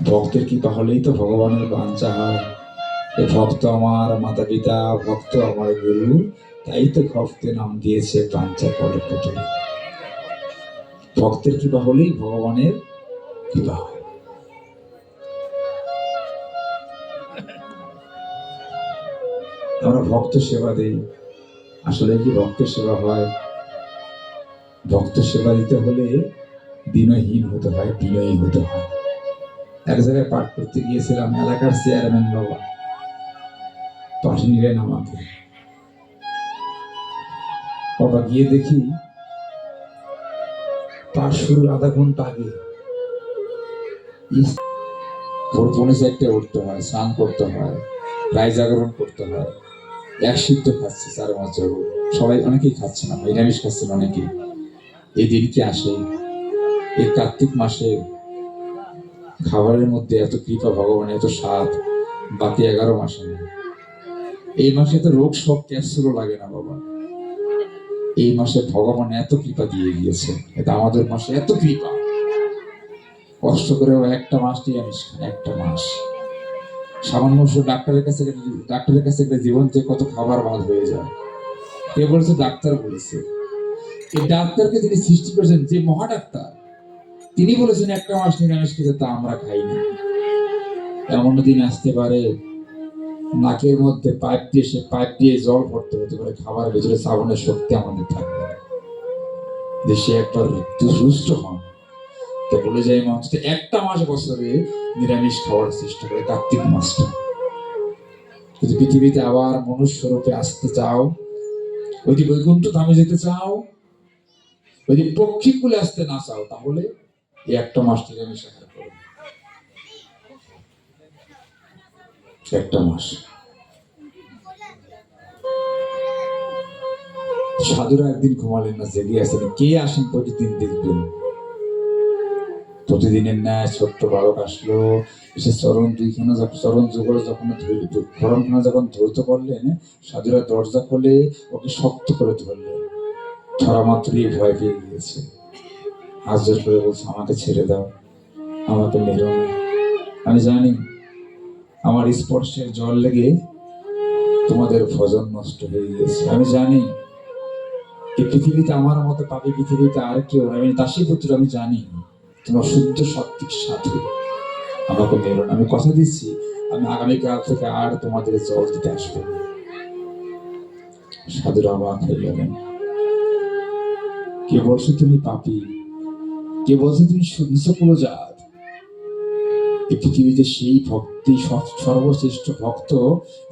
ভক্তের কৃপা হলেই তো ভগবানের বাঞ্ছা হয়। এ ভক্ত আমার মাতা পিতা, ভক্ত আমার গুরু, তাই তো ভক্তে নাম দিয়েছে বাঞ্ছা করে পুতুল। ভক্তের কৃপা হলেই ভগবানের কৃপা হয়। আমরা ভক্ত সেবা দিই, আসলে কি ভক্ত সেবা হয়? ভক্ত সেবা দিতে হলে বিনয়হীন হতে হয়, বিনয়ী হতে হয়। এক জায়গায় পাঠ করতে গিয়েছিলাম, এলাকার চেয়ারম্যান বাবা পাঠিয়ে নিলেন আমাকে। বাবা গিয়ে দেখি পাঠ শুরুর আধা ঘন্টা আগে ভোর 4:30 উঠতে হয়, স্নান করতে হয়, রায় জাগরণ করতে হয়। এক সিদ্ধ খাচ্ছে 4 মাস যাবত, সবাই অনেকেই খাচ্ছে না, নিরামিষ খাচ্ছেন অনেকেই। এই দিন কি আসে? এই কার্তিক মাসে খাবারের মধ্যে এত কৃপা ভগবান, এত স্বাদ বাকি 11 মাসে নেই। এই মাসে তো রোগ সব ক্যান্সারও লাগে না বাবা। এই মাসে ভগবান এত কৃপা দিয়ে গিয়েছে, এটা আমাদের মাসে এত কৃপা। কষ্ট করে একটা মাস নিরামিষ খান, একটা মাস। সামান্য ডাক্তারের কাছে একটা জীবন থেকে কত খাবার বাদ হয়ে যায়। কে বলেছে? ডাক্তার বলেছে। এই ডাক্তারকে যিনি সৃষ্টি করেছেন, যে মহা ডাক্তার, তিনি বলেছেন একটা মাস নিরামিষ খেতে, তা আমরা খাই না। এমন দিন আসতে পারে নাকের মধ্যে পাইপ দিয়ে জল ভরতে হতে পারে, খাবার ভেতরে শ্রাবণের শক্তি আমাদের থাকবে। দেশে একবার দুষ্ট হন, তো বলে যায় মানুষ একটা মাস বছরে নিরামিষ খাওয়ার চেষ্টা করে, কার্তিক মাসটা। যদি পৃথিবীতে আবার মনুষ্য রূপে আসতে চাও, যদি বৈকুণ্ঠ ধামে যেতে চাও, যদি পক্ষী কুলে আসতে না চাও, তাহলে এই একটা মাস নিরামিষ আহার করো। একটা মাস। সাধুরা একদিন ঘুমালেন না, জেগে আছেন। কে আসেন প্রতিদিন দেখবেন। প্রতিদিনের ন্যায় ছোট্ট বালক আসলো, এসে চরণ যুগল যখন খরমখানা যখন ধৈর্য করলেন, সাধুরা দরজা খুলে ওকে শক্ত করে ধরলেন। ধরা মাত্রই ভয় পেয়ে গিয়েছে, হাত জোর করে বলছে, আমাকে ছেড়ে দাও, আমাকে মেরো না। আমি জানি আমার স্পর্শের জল লেগে তোমাদের ভজন নষ্ট হয়ে গিয়েছে। আমি জানি এই পৃথিবীতে আমার মতো পাপী পৃথিবীতে আর কেউ, আমি দাসী পুত্র, আমি জানি তোমার শুদ্ধ সাত্বিক সাধু। আমাকে মেরো না। আমি কথা দিচ্ছি, আমি আগামীকাল থেকে আর তোমাদের জল দিতে আসবো না। সাধুরা অবাক হয়ে গেলেন। কে বলছো তুমি পাপী? কে বলছে তুমি নিচকুলজাত? এই পৃথিবীতে সেই ভক্তি সর্বশ্রেষ্ঠ ভক্ত,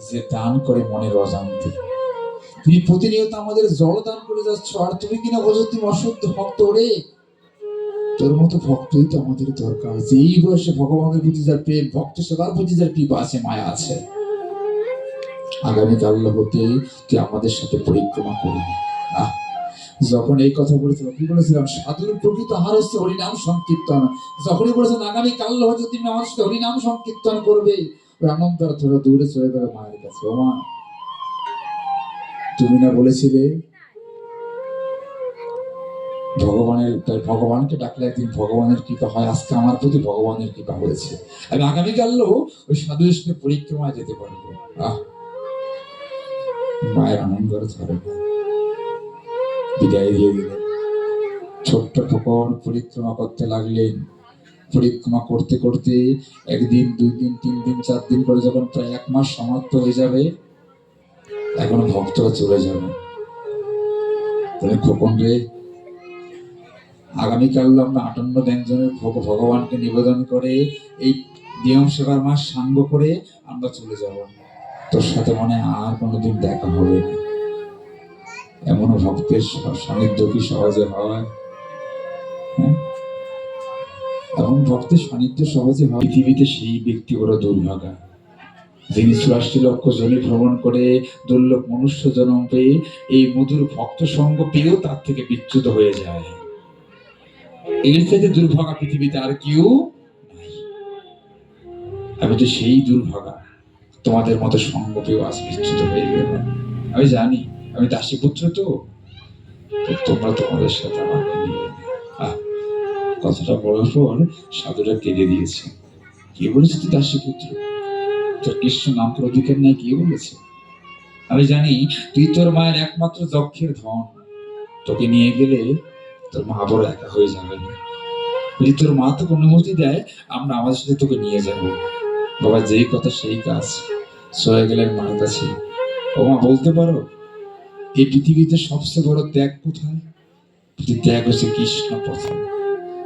যে দান করে মনের অজান্তে। তুমি প্রতিনিয়ত আমাদের জল দান করে যাচ্ছ, আর তুমি কিনা বলছো তুমি অশুদ্ধ ভক্ত। ওরে, তোর মতো ভক্তই তো আমাদের দরকার, যে এই বয়সে ভগবানের প্রতি যার প্রেম, ভক্ত সেবার প্রতি যার কৃপা আছে, মায়া আছে। আগামীকাল হতে তুই আমাদের সাথে পরিক্রমা করবি। যখন এই কথা বলেছিলাম, কি বলেছিলাম? সাধুর প্রকৃত আহার হচ্ছে হরিনাম সংকীর্তন। যখনই বলেছেন আগামী কাল হতে তুমি আমার সাথে হরিনাম সংকীর্তন করবে, ওই আনন্দ ধরে দূরে চলে গেল মায়ের কাছে। ও মা, তুমি না বলেছিলে ভগবানকে ডাকলে একদিন ভগবানের কৃপা হয়? আজকে আমার প্রতি ভগবানের কৃপা হয়েছে, আমি আগামীকালও ওই সাধুর সাথে পরিক্রমায় যেতে পারবো। মায়ের আনন্দ ধরে বিদায় দিয়ে দিলেন। ছোট্ট খোকন পরিক্রমা করতে লাগলেন। পরিক্রমা করতে করতে একদিন, 2 দিন, 3 দিন, 4 দিন করে যখন প্রায় 1 মাস সমাপ্ত হয়ে যাবে, এখন ভক্তরা চলে যাবে। খোকন রে, আগামীকাল আমরা 58 ব্যঞ্জনের ভগবানকে নিবেদন করে এই নিয়ম সেবার মাস সাঙ্গ করে আমরা চলে যাব। তোর সাথে মনে আর কোনোদিন দেখা হবে না। এমনও ভক্তের সান্নিধ্য কি সহজে হয়? এমন ভক্তের সান্নিধ্য সহজে হয়? পৃথিবীতে সেই ব্যক্তি বড় দুর্ভাগা, যিনি 84 লক্ষ জনে ভ্রমণ করে দুর্লভ মনুষ্য জন্ম পেয়ে এই মধুর ভক্ত সঙ্গ পেয়েও তার থেকে বিচ্যুত হয়ে যায়। এর থেকে দুর্ভাগা পৃথিবীতে আর কেউ নাই। আমি তো সেই দুর্ভাগা, তোমাদের মতো সঙ্গ পেয়েও আজ বিচ্যুত হয়ে গেল। আমি জানি আমি দাসী পুত্র, তো তোমরা তোমাদের সাথে আমাকে নিয়ে। কথাটা বলার পর সাধুরা কেঁদে দিয়েছে। কে বলেছে তুই দাসী পুত্র? তোর কৃষ্ণ নাম তোর অধিকার নাই, কে বলেছে? আমি জানি তুই তোর মায়ের একমাত্র যক্ষের ধন। তোকে নিয়ে গেলে তোর মা বড় একা হয়ে যাবে। যদি তোর মা তোকে অনুমতি দেয়, আমরা আমাদের সাথে তোকে নিয়ে যাব। বাবা যেই কথা সেই কাজ, সয়ে গেলেন মার কাছে। ও মা, বলতে পারো এই পৃথিবীতে সবচেয়ে বড় ত্যাগ কোথায়? ত্যাগ হচ্ছে কৃষ্ণ পথে।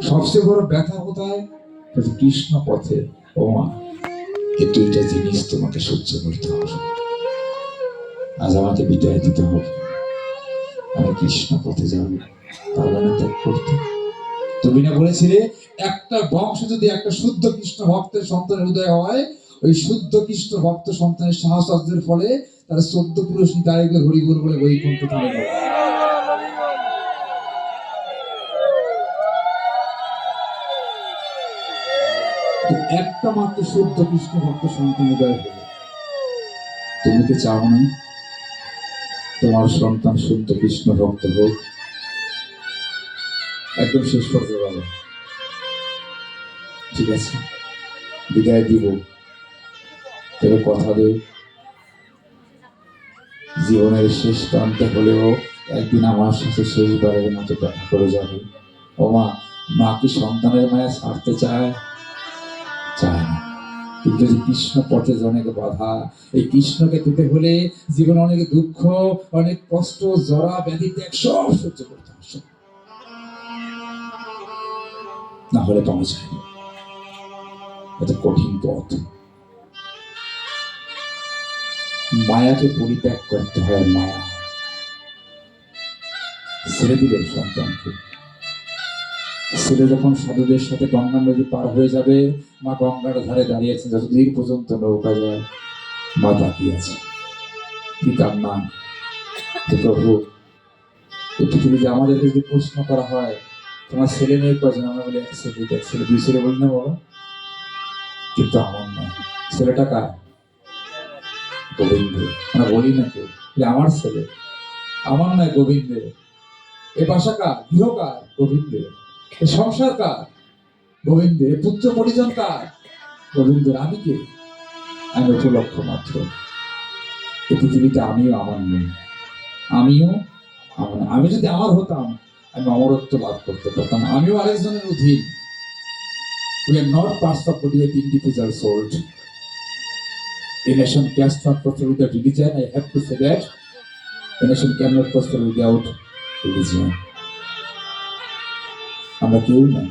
সবচেয়ে বড় ব্যথা কোথায়? কৃষ্ণ পথে। ও মা, এই দুইটা জিনিস তোমাকে সহ্য করতে হবে। আজ আমাকে বিদায় দিতে হবে, আমি কৃষ্ণ পথে যাব, পারবে না ত্যাগ করতে? তুমি না বলেছিলে একটা বংশ যদি একটা শুদ্ধ কৃষ্ণ ভক্তের সন্তানের উদয় হয়, ওই শুদ্ধ কৃষ্ণ ভক্ত সন্তানের সাহসের ফলে তারা 14 পুরুষ নিতাইকে হরিগুর বলে বৈকুণ্ঠ ধারে যাবে। একটা মাত্র শুদ্ধ কৃষ্ণ ভক্ত সন্তান উদয় হলো। তুমি কি চাও না তোমার সন্তান শুদ্ধ কৃষ্ণ ভক্ত হোক? একদম শেষ করতে পারো। ঠিক আছে, বিদায় দিব, তবে কথা দে জীবনের শেষ প্রান্তে হলেও একদিন আমার সাথে শেষবারের মতো দেখা করে যাবে। ও মা, মা কি সন্তানের মায়া ছাড়তে চায়? চায় না। কিন্তু কৃষ্ণ পথে অনেক বাধা। এই কৃষ্ণকে পেতে হলে জীবনে অনেক দুঃখ, অনেক কষ্ট, জরা ব্যাধি ত্যাগ সব সহ্য করতে হবে, না হলে পাওয়া যায় না। এত কঠিন পথ। মায়াকে পরিত্যাগ করতে হয়। মায়া ছেড়ে দিলেন সন্তানকে। ছেলে যখন সাধুদের সাথে গঙ্গা নদী পার হয়ে যাবে, মা গঙ্গার ধারে দাঁড়িয়েছে, যতদূর পর্যন্ত নৌকা যায় মা তাকিয়ে আছে। কি কান্না! প্রভু, এই পৃথিবীতে আমাদেরকে যদি প্রশ্ন করা হয় তোমার ছেলে মেয়ে কয়জন, আমরা বলি 1 ছেলে 2 ছেলে 2 ছেলে বলি না বাবা? কিন্তু আমার নয়। ছেলেটা কার? গোবিন্দ। আমরা বলি না কেউ আমার ছেলে, আমার নয় গোবিন্দের। এ বাসা কার? গৃহ কার? গোবিন্দের। এ সংসার কার? গোবিন্দের। পুত্র পরিজন কার? গোবিন্দের। আমি কে? আমি উপলক্ষ মাত্র। এই পৃথিবীতে আমিও আমার নই, আমিও আমার। আমি যদি আমার হতাম, আমি অমরত্ব লাভ করতে পারতাম। আমিও আরেকজনের অধীন। We are not parts of body with individual soul. A nation cannot prosper without religion. I have to say that a nation cannot prosper without religion. আমরা কেউ না,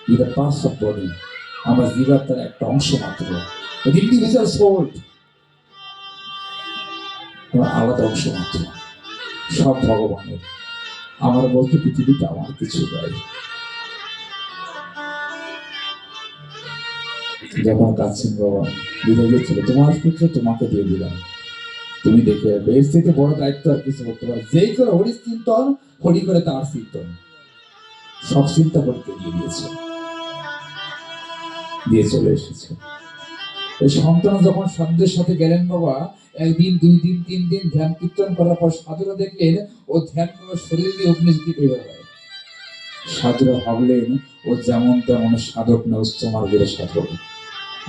we are parts of body. আমরা জীবাত্মার একটা অংশ মাত্র। With individual soul, আলাদা অংশ মাত্র। সব ভগবানের। আমার বলতে পৃথিবীতে আমার কিছু নাই। যখন কাঁদছেন বাবা, বিদায় দিচ্ছিল, তোমার পুত্র তোমাকে দিয়ে দিলাম, তুমি দেখে রাখবে। এর থেকে বড় দায়িত্ব আর কিছু করতে পারে? যেই করে হরি চিন্তন, হরি করে তার চিন্তন, সব চিন্তা করতে দিয়ে দিয়েছে, দিয়ে চলে এসেছে। ওই সন্তান যখন সাধুদের সাথে গেলেন বাবা, 1 দিন 2 দিন 3 দিন ধ্যান কীর্তন করার পর সাধুরা দেখলেন ও ধ্যান করার শরীর দিয়ে অগ্নিজ্যোতি বের হয়। সাধুরা ভাবলেন ও যেমন তেমন সাধক না, উচ্চ মার্গের সাধক।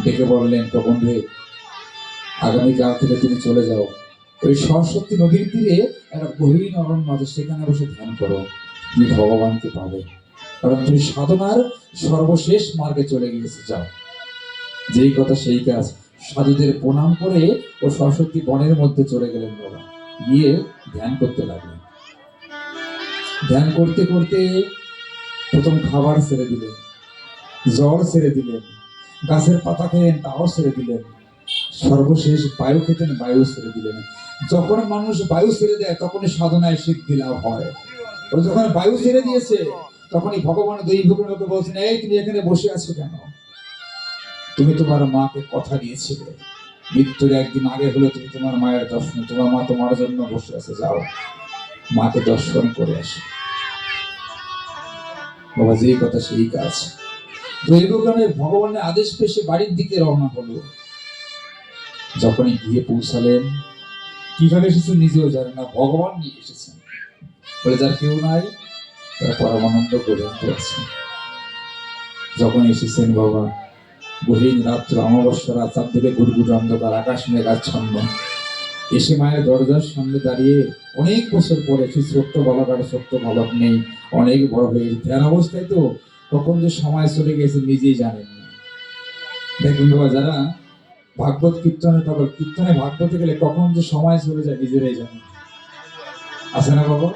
ডেকে বললেন, তখন রে, আগামীকাল থেকে তুমি চলে যাও, ওই সরস্বতী নদীর তীরে একটা গহীন অরণ্য আছে, সেখানে বসে ধ্যান করো, তুমি ভগবানকে পাবে। কারণ তুমি সাধনার সর্বশেষ মার্গে চলে গিয়েছে। যাও। যেই কথা সেই কাজ। সাধুদের প্রণাম করে ও সরস্বতী বনের মধ্যে চলে গেলেন বাবা। গিয়ে ধ্যান করতে লাগলেন। ধ্যান করতে করতে প্রথম খাবার ছেড়ে দিলেন, জল ছেড়ে দিলেন, গাছের পাতা খেলেন, তাও ছেড়ে দিলেন, সর্বশেষ বায়ু খেতেন, বায়ু ছেড়ে দিলেন। যখন মানুষ বায়ু ছেড়ে দেয় তখনই সাধনায় সিদ্ধি লাভ হয়। ও যখন বায়ু ছেড়ে দিয়েছে তখনই ভগবান দৈবকে বলছেন, এই তুমি এখানে বসে আছো কেন? তুমি তোমার মাকে কথা দিয়েছিলে, মৃত্যুর 1 দিন আগে হলো তুমি তোমার মায়ের দর্শন, তোমার মা তোমার জন্য বসে আছে, যাও মাকে দর্শন করে আসো। বাবা যেই কথা সেই কাজ। দৈবগণের ভগবানের আদেশ পেয়ে সে বাড়ির দিকে রওনা হলো। যখনই গিয়ে পৌঁছালেন, কিভাবে এসেছেন নিজেও জানে না, ভগবান নিয়ে এসেছেন বলে, যার কেউ নাই তারা পরমানন্দ গোবিন্দ আছে। যখন এসেছেন বাবা, গহীন রাত্র, অমাবস্যা রাত, চারদিকে গুড়গুড় অন্ধকার, আকাশ মেঘাচ্ছন্ন। এসে মায়ের দরজার সামনে দাঁড়িয়ে অনেক বছর পরে সেই ছোট্ট বালক আর ছোট্ট বালক নেই, অনেক বড় হয়ে ধ্যান অবস্থায় তো কখন যে সময় চলে গেছে নিজেই জানেন না। দেখুন বাবা, যারা ভাগবত কীর্তনের বাবা, কীর্তনে ভাগবতে গেলে কখন যে সময় চলে যায় নিজেরাই জানে। আছে না বাবা?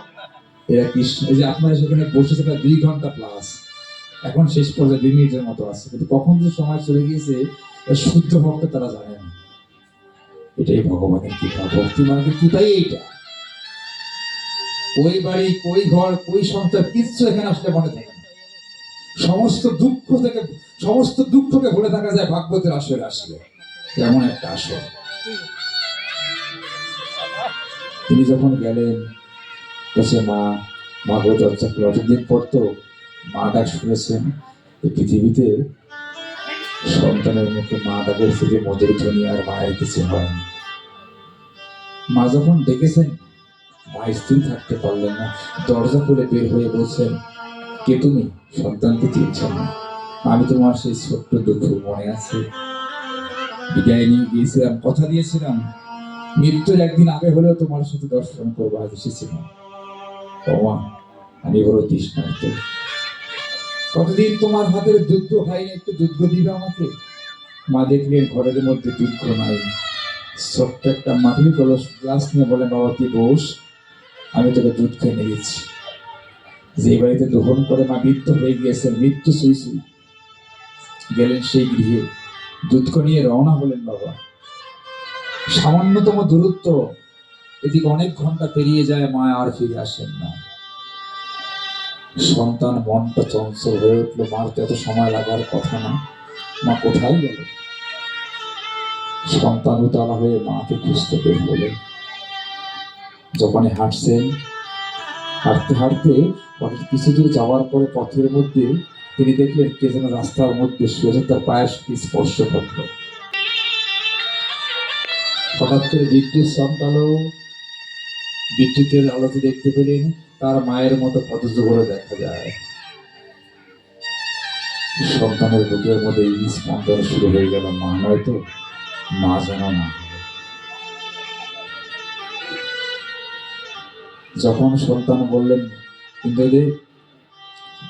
এরা কৃষ্ণ, এই যে আপনারা সেখানে বসেছে প্রায় 2 ঘন্টা প্লাস, এখন শেষ পর্যায়ে 2 মিনিটের মতো আছে, কিন্তু কখন যে সময় চলে গিয়েছে শুদ্ধ ভক্ত তারা জানে না। এটাই ভগবানের কৃপা, ভক্তি মানে কৃপাই এইটা। ওই বাড়ি, ওই ঘর, ওই সংসার কিচ্ছু এখানে আসলে মনে থাকে না। সমস্ত দুঃখ থেকে, সমস্ত দুঃখকে ভুলে থাকা যায় ভাগবতের আসরে আসলে। এমন একটা আসর। তিনি যখন গেলেন, বলছে মা, মা গো চর্চা করে অতদিন পর তো মা ডাক শুনেছেন। এই পৃথিবীতে সন্তানের মুখে মা ডাকের থেকে মধুর ধ্বনি আর মায়ের কিছু হয় না। মা যখন ডেকেছেন, মা স্থির থাকতে পারলেন না, দরজা খুলে বের হয়ে বলছেন, কে তুমি? সন্তানকে চিনছেন না? আমি তোমার সেই ছোট্ট দুঃখ মনে আছে, বিদায় নিয়ে গিয়েছিলাম, কথা দিয়েছিলাম মৃত্যুর একদিন আগে হলেও তোমার সাথে দর্শন করবো, আজ এসেছিলাম। ও মা, আমি বড় তৃষ্ণার্ত, কতদিন তোমার হাতের দুধ খাইনি, একটু দুধ দিবে আমাকে? মা দেখলেন ঘরের মধ্যে দুধ নাই, ছোট্ট একটা মাটির কলস গ্লাস নিয়ে বলে, বাবা তুই বস, আমি তোকে দুধ খেয়ে নিয়েছি। যে বাড়িতে দহন করে মা মৃত্যু হয়ে গিয়েছেন, মৃত্যু সুই সুই, গেলেন সেই গৃহে, দুধ নিয়ে রওনা হলেন। বাবা, সামান্যতম দূরত্ব, এদিকে অনেক ঘন্টা পেরিয়ে যায়, মা আর ফিরে আসেন না। সন্তান মনটা চঞ্চল হয়ে উঠলো, মার তো এত সময় লাগার কথা না, মা কোথায় গেল? সন্তান উতলা হয়ে মাকে খুঁজতে বের হলেন। যখন হাঁটছেন, হাঁটতে হাঁটতে কিছু দূর যাওয়ার পরে পথের মধ্যে তিনি দেখলেন কে যেন রাস্তার মধ্যে শুয়ে, তার পায়ের স্পর্শ করলো। হঠাৎ করে বিদ্যুৎ চমকালো, বিদ্যুতের আলোতে দেখতে পেলেন তার মায়ের মতো পদযুগল দেখা যায়। সন্তানের বুকের মধ্যে স্পন্দন শুরু হয়ে গেল, মা নয়তো, মা যেন না। যখন সন্তান বললেন, ইন্দ্রদেব,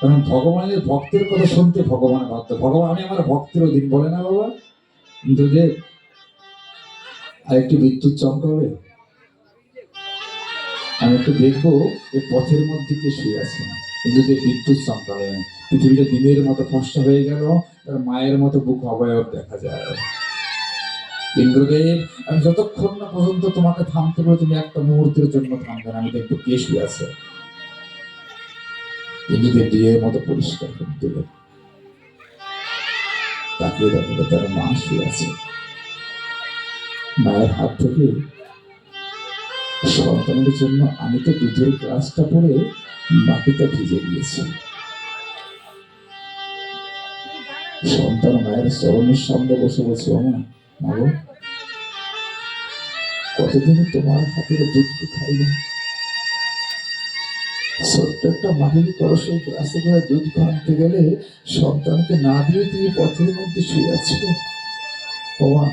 কারণ ভগবানের ভক্তের কথা শুনতে ভগবান ভাবতো, ভগবান আমি আমার ভক্তের অধীন, বলে না বাবা? ইন্দ্রদেব, আরেকটু বিদ্যুৎ চমকাবে, আমি একটু দেখবো এই পথের মধ্যে কে শুয়ে আছে। ইন্দ্রদেব বিদ্যুৎ চমকালেন, পৃথিবীটা দিনের মতো ফর্সা হয়ে গেল, তার মায়ের মতো বুক অবয়ব দেখা যায়। ইন্দ্রদেব, আমি যতক্ষণ না পর্যন্ত তোমাকে থামতে পারো, তুমি একটা মুহূর্তের জন্য থামবে না, আমি দেখবো কে শুয়ে আছে। ইন্দ্রদেব দিয়ের মতো পরিষ্কার করে দিলেন, তাকিয়ে দেখলো তার মা শুয়ে আছে। মায়ের হাত থেকে সন্তানের জন্য আমি তো দুধের গ্লাসটা পরে মাটিটা ভিজে গিয়েছি। সন্তান মায়ের চরণের সামনে বসে বলছে, মা, মাগো, কতদিন তোমার হাতের দুধ খাই না, ছোট্ট একটা মাটির কলসে গ্লাসে করে দুধ আনতে গেলে সন্তানকে না দিয়ে তুমি পথের মধ্যে শুয়ে আছো। ও মা,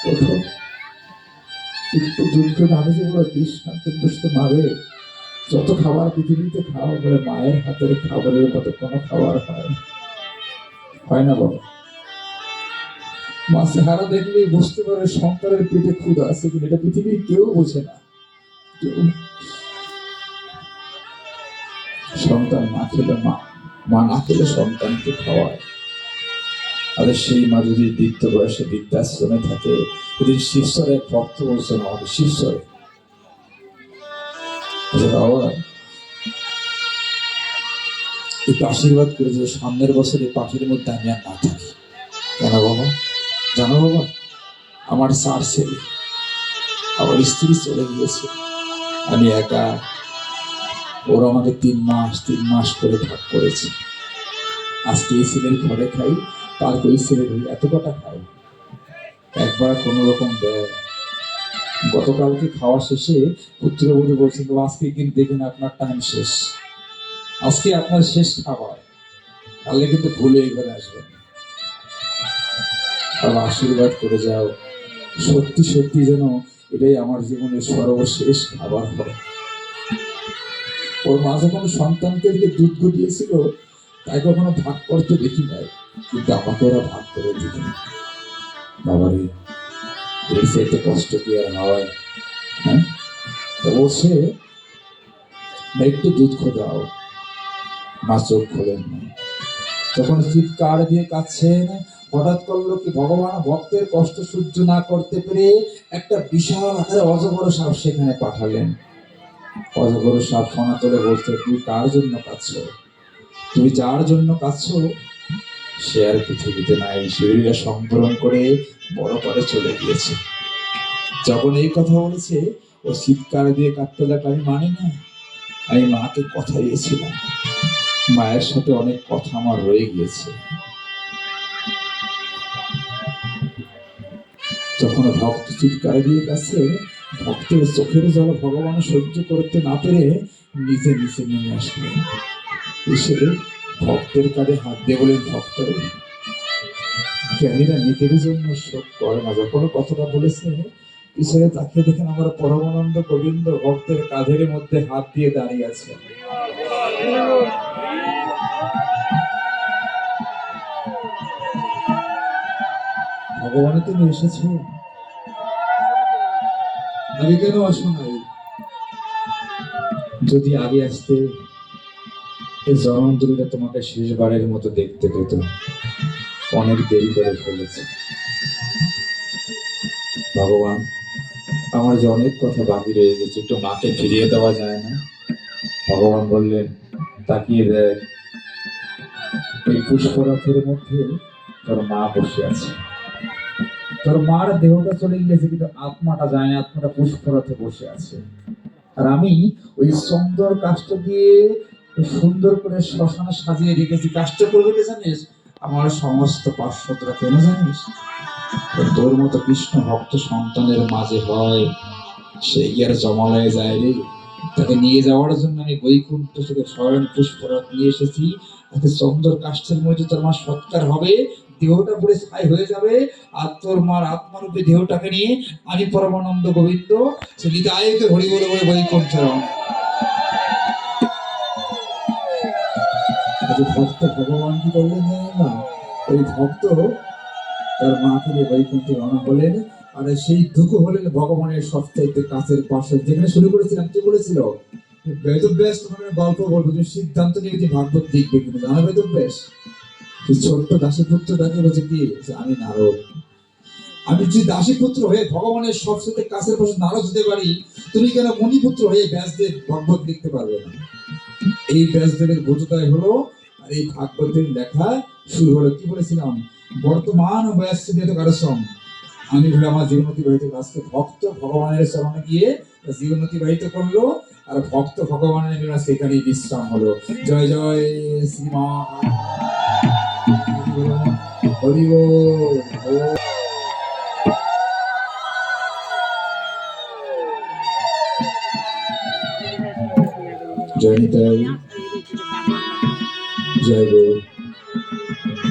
ওঠো, একটু দুধ করে, আমি যে বলে তৃষ্ণান্ত মারে, যত খাবার পৃথিবীতে খাওয়া বলে মায়ের হাতের খাবারের মতো কোনো খাবার হয় না বাবা। মা চেহারা দেখলেই বুঝতে পারে সন্তানের পেটে ক্ষুধা আছে কিনা, এটা পৃথিবীর কেউ বোঝে না, কেউ। সন্তান না খেলে মা না খেলে সন্তানকে খাওয়ায়। আর সেই মা যদি বৃদ্ধ বয়সে বৃদ্ধাশ্রমে থাকে, যদি শিবশ্বরে এক ভক্ত বলছেন আমাদের শিবশ্বরে, বাবা একটু আশীর্বাদ করে যে সামনের বছর এই পাখির মধ্যে আমি আর না থাকি। কেন বাবা? জানো বাবা, আমার 4 ছেলে, আমার স্ত্রী চলে গিয়েছে, আমি একা, ওরা আমাকে 3 মাস করে ভাগ করেছে। আজকে এই ছেলের ঘরে খাই, কালকে ওই ছেলের এত কটা খাই, একবার কোনো রকম দেয়। গতকালকে খাওয়া শেষে পুত্রবধূ বলছেন, আজকে কিন্তু দেখুন আপনার টাইম শেষ, আজকে আপনার শেষ খাবার, তাহলে কিন্তু ভুলে এই ঘরে আসবেন। আমার আশীর্বাদ করে যাও, সত্যি সত্যি যেন এটাই আমার জীবনের সর্বশেষ খাবার হয়। ওর মা যখন সন্তানকে দিকে দুধ ঘটিয়েছিল, তাই কখনো ভাগ করতে দেখি নাই, কিন্তু আমাকে ওরা ভাগ করে দিল। বাবারে, এর চাইতে কষ্ট কি আর হয়? হ্যাঁ, তো বলছে একটু দুধ দাও। মা চোখ খোলেন না। যখন চিৎকার দিয়ে কাঁদছেন, হঠাৎ করলো কি, ভগবান ভক্তের কষ্ট সহ্য না করতে পেরে একটা বিশাল আকারে অজগর সাপ সেখানে পাঠালেন। অজগর সাপ ফনা তুলে বলছে, তুই কার জন্য কাঁদছ? তুমি যার জন্য কাঁদছ সে আর পৃথিবীতে নাই, শরীরে সংবরণ করে বড় করে চলে গিয়েছে। যখন এই কথা বলেছে, ও চিৎকার দিয়ে কাঁদতে লাগলো, আমি মানি না, আমি মাকে কথা দিয়েছিলাম, মায়ের সাথে অনেক কথা আমার রয়ে গিয়েছে। যখন ভক্ত চিৎকার দিয়ে কাছে, ভক্তের চোখের জল ভগবান সহ্য করতে না পেরে নিজে নিচে নেমে আসলেন। এসে ভক্তের কাঁধে হাত দিয়ে বলেন, ভক্ত জ্ঞানীরা নিজের জন্য শোক করে না। যখন কথাটা বলেছে, পিছনে তাকিয়ে দেখেন আমার পরমানন্দ গোবিন্দ ভক্তের কাঁধের মধ্যে হাত দিয়ে দাঁড়িয়ে আছে। ভগবানে তুমি এসেছো, আগে কেন আসো নাই? যদি আগে আসতে, এই জনমদুরিটা তোমাকে শেষবারের মতো দেখতে পেত। অনেক দেরি করে ফেলেছে। ভগবান, আমার যে অনেক কথা বাকি রয়ে গেছে, একটু মাকে ফিরিয়ে দেওয়া যায় না? ভগবান বললেন, তাকিয়ে দেখ, এই পুষ্পরথের মধ্যে তোর মা বসে আছে। তোর মার দেহটা চলে গিয়েছে, কিন্তু আত্মাটা যায় না, আত্মাটা পুষ্পরথে বসে আছে। আর আমি ওই সুন্দর কাষ্ঠ দিয়ে সুন্দর করে শ্মশানে সাজিয়ে রেখেছি। কাজটা করবে কে জানিস? আমার সমস্ত পার্শ্বদরা। কেন জানিস? তোর মতো কৃষ্ণ ভক্ত সন্তানের মাঝে হয়, সে কি আর জমালয়ে যায় রে? তাকে নিয়ে যাওয়ার জন্য আমি বৈকুণ্ঠ থেকে স্বয়ং পুষ্পরাত নিয়ে এসেছি। তাকে চন্দর কাষ্ঠের মধ্যে তোর মা সৎকার হবে, দেহটা পুরো ছাই হয়ে যাবে, আর তোর মার আত্মারূপে দেহটাকে নিয়ে আমি পরমানন্দ গোবিন্দ সে নিতাইকে হরি বলে বলে বৈকুণ্ঠ। ভক্ত ভগবান কি করলেন জানেন না? ওই ভক্ত তার মাকে নিয়ে বৈকুণ্ঠে রওনা হলেন। আর সেই দুঃখ হলেন ভগবানের সবচাইতে কাছের পাশে। যেখানে শুরু করেছিলাম, কি বলেছিল? বেদব্যাস তোমার গল্প বলবো, তুমি সিদ্ধান্ত নিয়ে যে ভাগবত লিখবে, কিন্তু জানো বেদব্যাস ছোট্ট দাসীপুত্র ডাকে বলছে কি, আমি নারদ। আমি যদি দাসীপুত্র হয়ে ভগবানের সবচেয়ে কাছের পাশে নারদ হতে পারি, তুমি কেন মণিপুত্র হয়ে ব্যাসদেব ভাগবত লিখতে পারবে না? এই ব্যাসদেবের বোঝাটাই হলো। আর এই ভাগবতের লেখা শুরু হলো, কি বলেছিলাম, বর্তমান বয়সের কারসম। আমি ভেবে আমার জীবন অতিবাহিত, আজকে ভক্ত ভগবানের চরণে গিয়ে জীবন অতিবাহিত করলো, আর ভক্ত ভগবানের সেখানেই বিশ্রাম হলো। জয় জয় শ্রীমা হরি বল। জয় নিতাই, জয় গৌর।